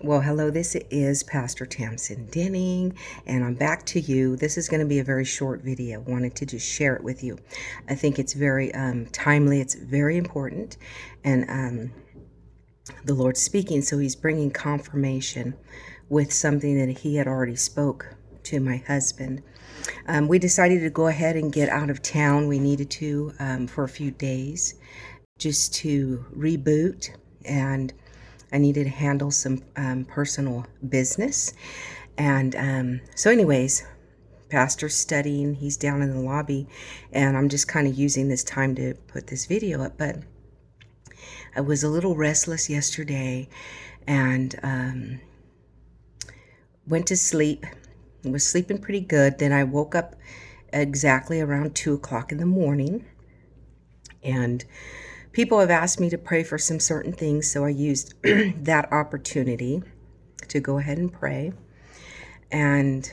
Well, hello, this is Pastor Tamsin Denning, and I'm back to you. This is going to be a very short video. Wanted to just share it with you. I think it's very timely. It's very important, and the Lord's speaking, so he's bringing confirmation with something that he had already spoke to my husband. We decided to go ahead and get out of town. We needed to for a few days just to reboot, and I needed to handle some personal business. And so anyways, pastor's studying, he's down in the lobby, and I'm just kind of using this time to put this video up. But I was a little restless yesterday and went to sleep. I was sleeping pretty good. Then I woke up exactly around 2 o'clock in the morning, and people have asked me to pray for some certain things, so I used that opportunity to go ahead and pray. And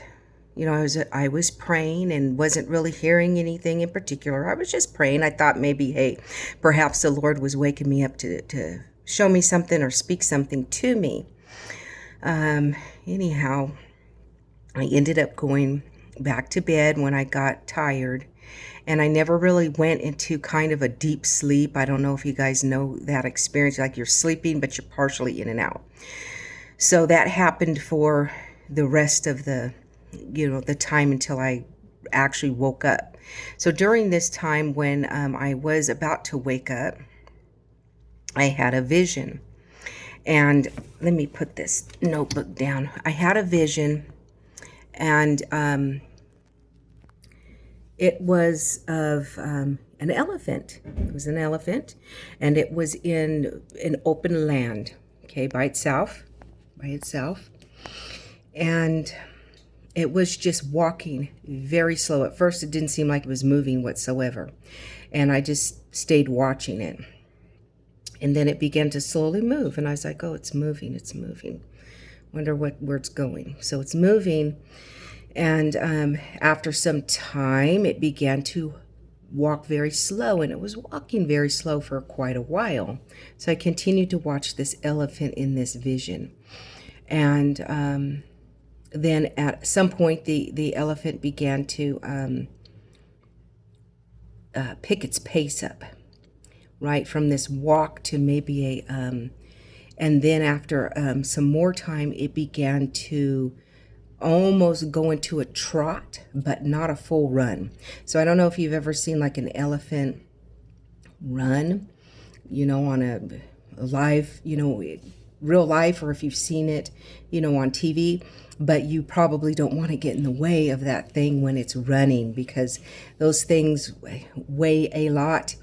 you know, I was praying and wasn't really hearing anything in particular. I was just praying. I thought maybe, hey, perhaps the Lord was waking me up to show me something or speak something to me. Anyhow, I ended up going back to bed when I got tired, and I never really went into kind of a deep sleep. I don't know if you guys know that experience, like you're sleeping but you're partially in and out. So that happened for the rest of the time until I actually woke up. So during this time when I was about to wake up, I had a vision. And let me put this notebook down. I had a vision, and it was of an elephant. It was an elephant, and it was in an open land, okay, by itself. And it was just walking very slow. At first, it didn't seem like it was moving whatsoever, and I just stayed watching it. And then it began to slowly move, and I was like, oh, it's moving. Wonder where it's going. So it's moving. And after some time, it began to walk very slow, and it was walking very slow for quite a while. So I continued to watch this elephant in this vision. And then at some point, the elephant began to pick its pace up, right, from this walk to maybe and then after some more time, it began to almost go into a trot, but not a full run. So I don't know if you've ever seen like an elephant run, on a live, real life, or if you've seen it, on TV, but you probably don't want to get in the way of that thing when it's running, because those things weigh a lot,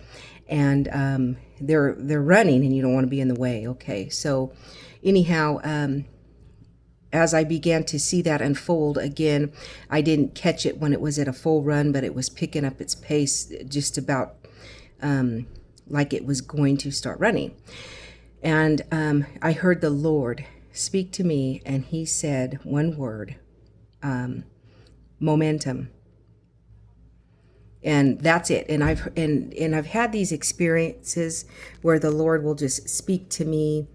and they're running, and you don't want to be in the way. Okay, so anyhow, as I began to see that unfold again, I didn't catch it when it was at a full run, but it was picking up its pace just about like it was going to start running. And I heard the Lord speak to me, and he said one word, momentum. And that's it. And I've had these experiences where the Lord will just speak to me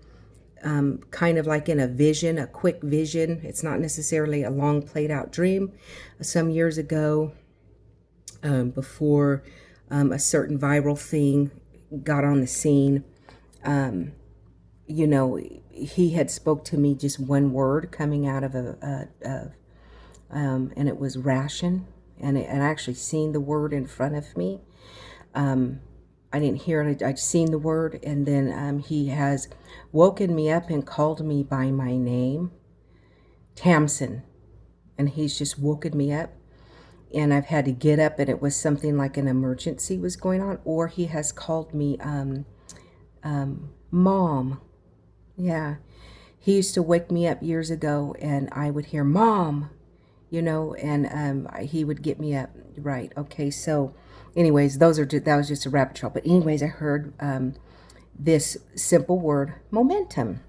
kind of like in a vision, a quick vision. It's not necessarily a long played out dream. Some years ago, before a certain viral thing got on the scene, he had spoke to me just one word coming out of and it was ration, and I actually seen the word in front of me. I didn't hear it. I'd seen the word, and then he has woken me up and called me by my name, Tamsin, and he's just woken me up, and I've had to get up, and it was something like an emergency was going on, or he has called me Mom. Yeah, he used to wake me up years ago, and I would hear Mom, and he would get me up. Right. Okay. So anyways, that was just a rabbit trail. But anyways, I heard this simple word, momentum.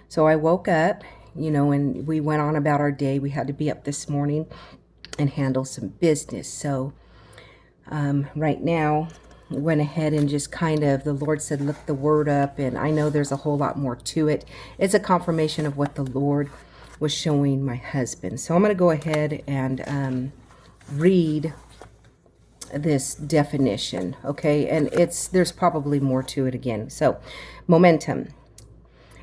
So I woke up, and we went on about our day. We had to be up this morning and handle some business. So right now, went ahead and just kind of, the Lord said, look the word up, and I know there's a whole lot more to it. It's a confirmation of what the Lord was showing my husband. So I'm going to go ahead and read this definition, okay? And there's probably more to it again. So, momentum.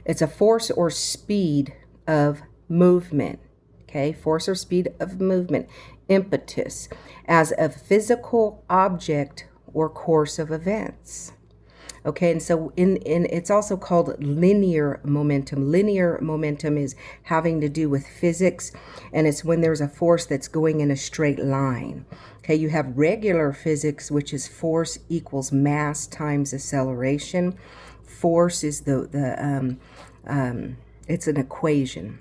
It's a force or speed of movement, okay? Force or speed of movement. Impetus, as a physical object or course of events. Okay, and so in it's also called linear momentum. Linear momentum is having to do with physics, and it's when there's a force that's going in a straight line. Okay, you have regular physics, which is force equals mass times acceleration. Force is it's an equation.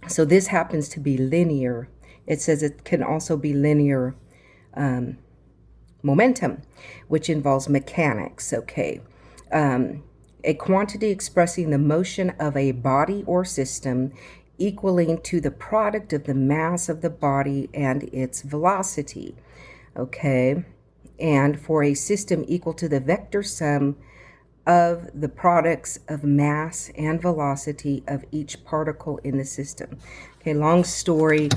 So this happens to be linear. It says it can also be linear momentum, which involves mechanics, okay? A quantity expressing the motion of a body or system equaling to the product of the mass of the body and its velocity, okay? And for a system equal to the vector sum of the products of mass and velocity of each particle in the system. Okay, long story,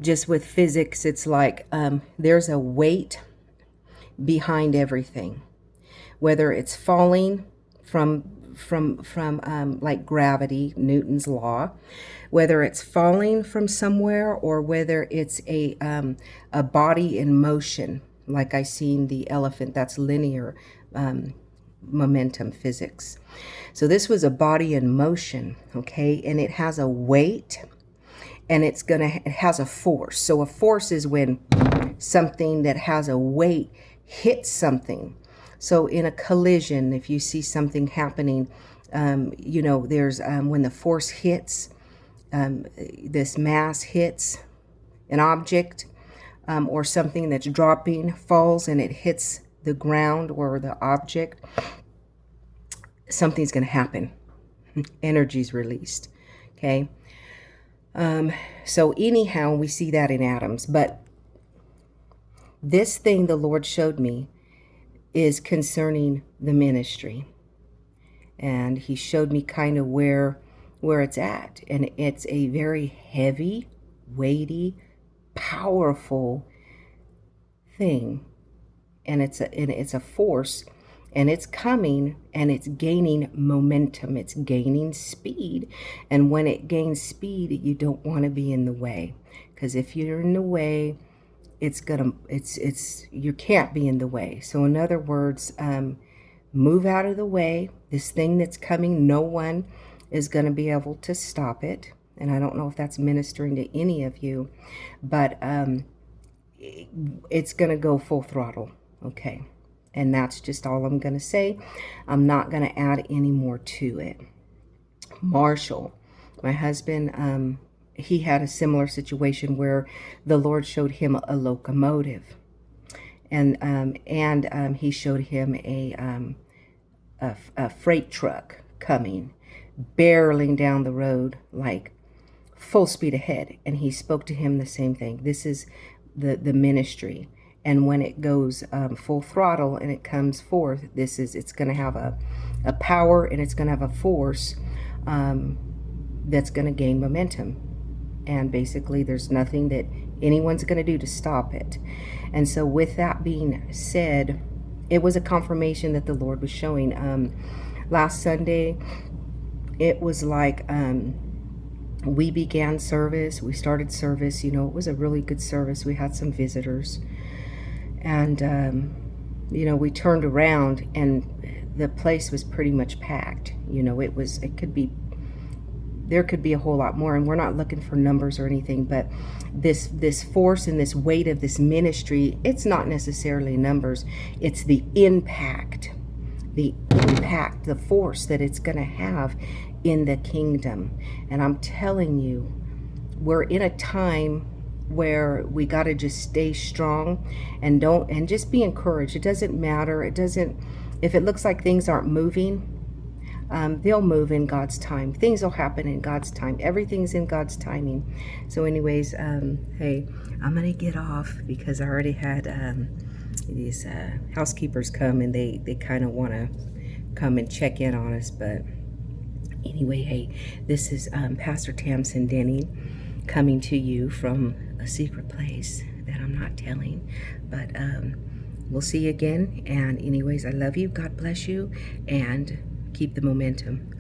just with physics, it's like there's a weight behind everything, whether it's falling from like gravity, Newton's law, whether it's falling from somewhere, or whether it's a body in motion, like I seen the elephant. That's linear momentum physics. So this was a body in motion, okay, and it has a weight, and it has a force. So a force is when something that has a weight hits something. So in a collision, if you see something happening, you know, there's when the force hits, this mass hits an object, or something that's dropping, falls, and it hits the ground or the object, something's going to happen. Energy's released. Okay. So anyhow, we see that in atoms. But this thing the Lord showed me is concerning the ministry. And he showed me kind of where it's at. And it's a very heavy, weighty, powerful thing. And it's a force, and it's coming, and it's gaining momentum. It's gaining speed. And when it gains speed, you don't want to be in the way, because if you're in the way, you can't be in the way. So in other words, move out of the way. This thing that's coming, no one is going to be able to stop it. And I don't know if that's ministering to any of you, but it's going to go full throttle. Okay. And that's just all I'm going to say. I'm not going to add any more to it. Marshall, my husband, he had a similar situation where the Lord showed him a locomotive, and he showed him a freight truck coming, barreling down the road like full speed ahead. And he spoke to him the same thing. This is the ministry. And when it goes full throttle and it comes forth, it's going to have a power, and it's going to have a force that's going to gain momentum. And basically, there's nothing that anyone's going to do to stop it. And so with that being said, it was a confirmation that the Lord was showing. Last Sunday, it was like we began service. We started service. You know, it was a really good service. We had some visitors. And, you know, we turned around and the place was pretty much packed. You know, there could be a whole lot more, and we're not looking for numbers or anything, but this force and this weight of this ministry, it's not necessarily numbers. It's the impact, the force that it's going to have in the kingdom. And I'm telling you, we're in a time where we got to just stay strong and just be encouraged. It doesn't matter. If it looks like things aren't moving, they'll move in God's time. Things will happen in God's time. Everything's in God's timing. So anyways, hey, I'm going to get off because I already had these housekeepers come and they kind of want to come and check in on us. But anyway, hey, this is Pastor Tamsin Denning coming to you from a secret place that I'm not telling. But we'll see you again. And anyways, I love you. God bless you. And keep the momentum.